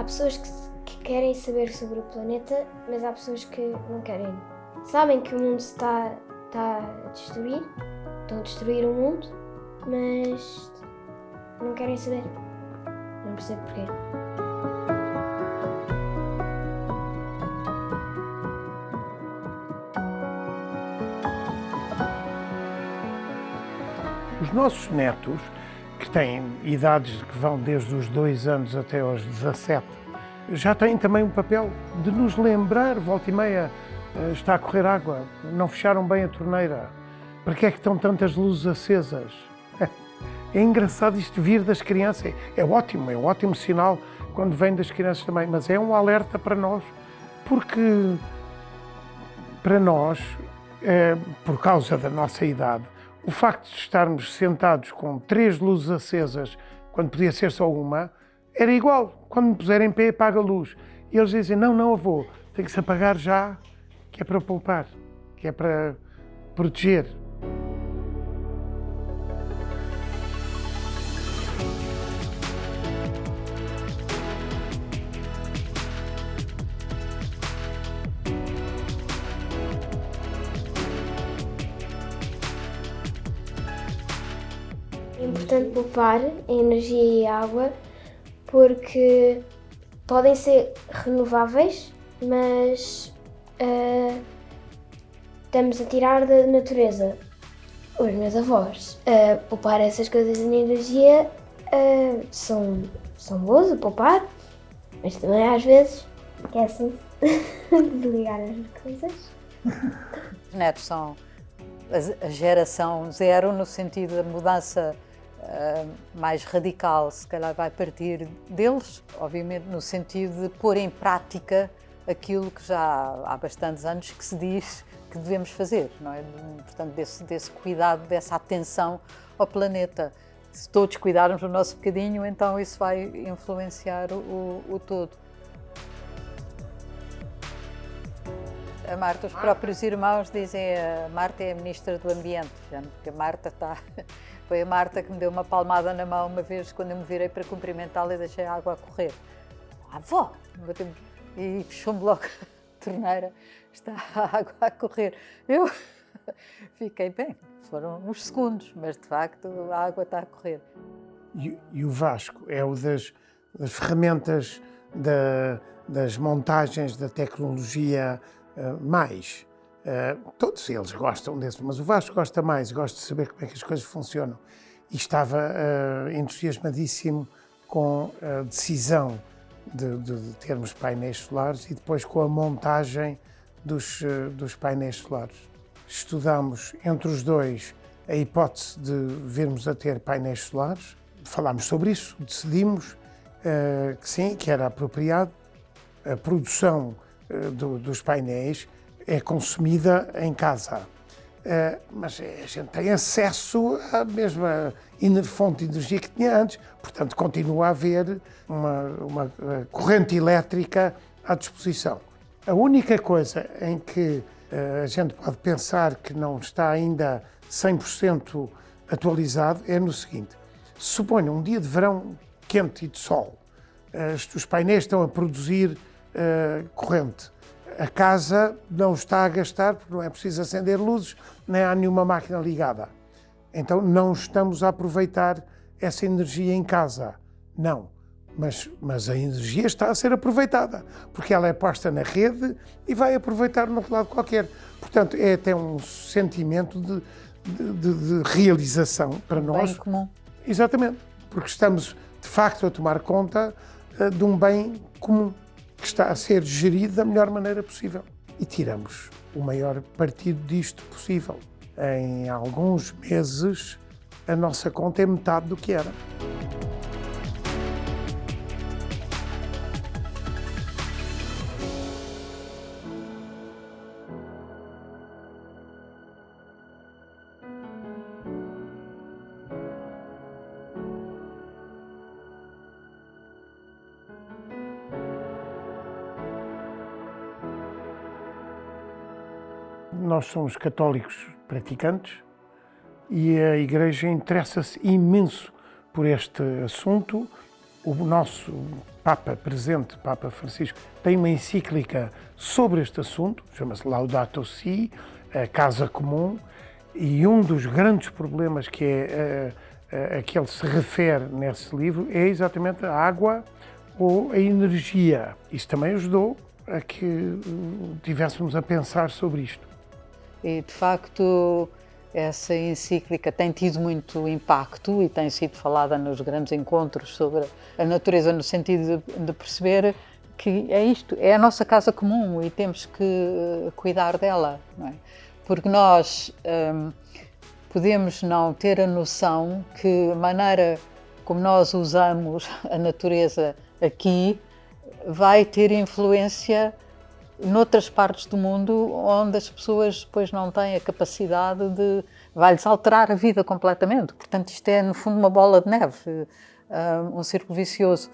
pessoas que querem saber sobre o planeta, mas há pessoas que não querem. Sabem que o mundo está a destruir, estão a destruir o mundo, mas não querem saber. Não percebo porquê. Os nossos netos, que têm idades que vão desde os 2 anos até aos 17, já têm também um papel de nos lembrar, volta e meia, está a correr água, não fecharam bem a torneira, para que é que estão tantas luzes acesas? É engraçado isto vir das crianças, é um ótimo sinal quando vem das crianças também, mas é um alerta para nós, porque para nós, por causa da nossa idade, o facto de estarmos sentados com 3 luzes acesas, quando podia ser só uma, era igual. Quando me puserem em pé, apaga a luz. E eles dizem, não avô, tem que se apagar já, que é para poupar, que é para proteger. É importante poupar energia e água porque podem ser renováveis, mas estamos a tirar da natureza. Os meus avós, poupar essas coisas de energia são boas a poupar, mas também às vezes esquecem-se de ligar as coisas. Os netos são a geração zero, no sentido da mudança mais radical, se calhar vai partir deles, obviamente no sentido de pôr em prática aquilo que já há bastantes anos que se diz que devemos fazer, não é? Portanto, desse cuidado, dessa atenção ao planeta. Se todos cuidarmos do nosso bocadinho, então isso vai influenciar o todo. A Marta, os próprios irmãos dizem a Marta é a Ministra do Ambiente, porque a Marta foi a Marta que me deu uma palmada na mão uma vez quando eu me virei para cumprimentá-la e deixei a água a correr. Avó! E fechou-me logo a torneira, está a água a correr. Eu fiquei bem, foram uns segundos, mas de facto a água está a correr. E o Vasco é o das ferramentas, das montagens, da tecnologia mais. Todos eles gostam desse, mas o Vasco gosta mais, gosta de saber como é que as coisas funcionam. E estava entusiasmadíssimo com a decisão de termos painéis solares e depois com a montagem dos painéis solares. Estudámos entre os dois a hipótese de virmos a ter painéis solares, falámos sobre isso, decidimos que sim, que era apropriado. A produção dos painéis é consumida em casa, mas a gente tem acesso à mesma fonte de energia que tinha antes, portanto continua a haver uma corrente elétrica à disposição. A única coisa em que a gente pode pensar que não está ainda 100% atualizado é no seguinte: suponha um dia de verão quente e de sol, os painéis estão a produzir corrente. A casa não está a gastar, porque não é preciso acender luzes, nem há nenhuma máquina ligada. Então não estamos a aproveitar essa energia em casa. Não, mas a energia está a ser aproveitada, porque ela é posta na rede e vai aproveitar no outro lado qualquer. Portanto, é até um sentimento de realização para nós. Bem comum. Exatamente, porque estamos de facto a tomar conta de um bem comum, que está a ser gerido da melhor maneira possível. E tiramos o maior partido disto possível. Em alguns meses, a nossa conta é metade do que era. Nós somos católicos praticantes e a Igreja interessa-se imenso por este assunto O nosso Papa presente, Papa Francisco, tem uma encíclica sobre este assunto, chama-se Laudato Si, a Casa Comum, e um dos grandes problemas que a que ele se refere nesse livro é exatamente a água ou a energia. Isso também ajudou a que tivéssemos a pensar sobre isto. E, de facto, essa encíclica tem tido muito impacto e tem sido falada nos grandes encontros sobre a natureza, no sentido de perceber que é isto, é a nossa casa comum e temos que cuidar dela, não é? Porque nós podemos não ter a noção que a maneira como nós usamos a natureza aqui vai ter influência noutras partes do mundo onde as pessoas depois não têm a capacidade de... vai-lhes alterar a vida completamente. Portanto, isto é, no fundo, uma bola de neve, um círculo vicioso.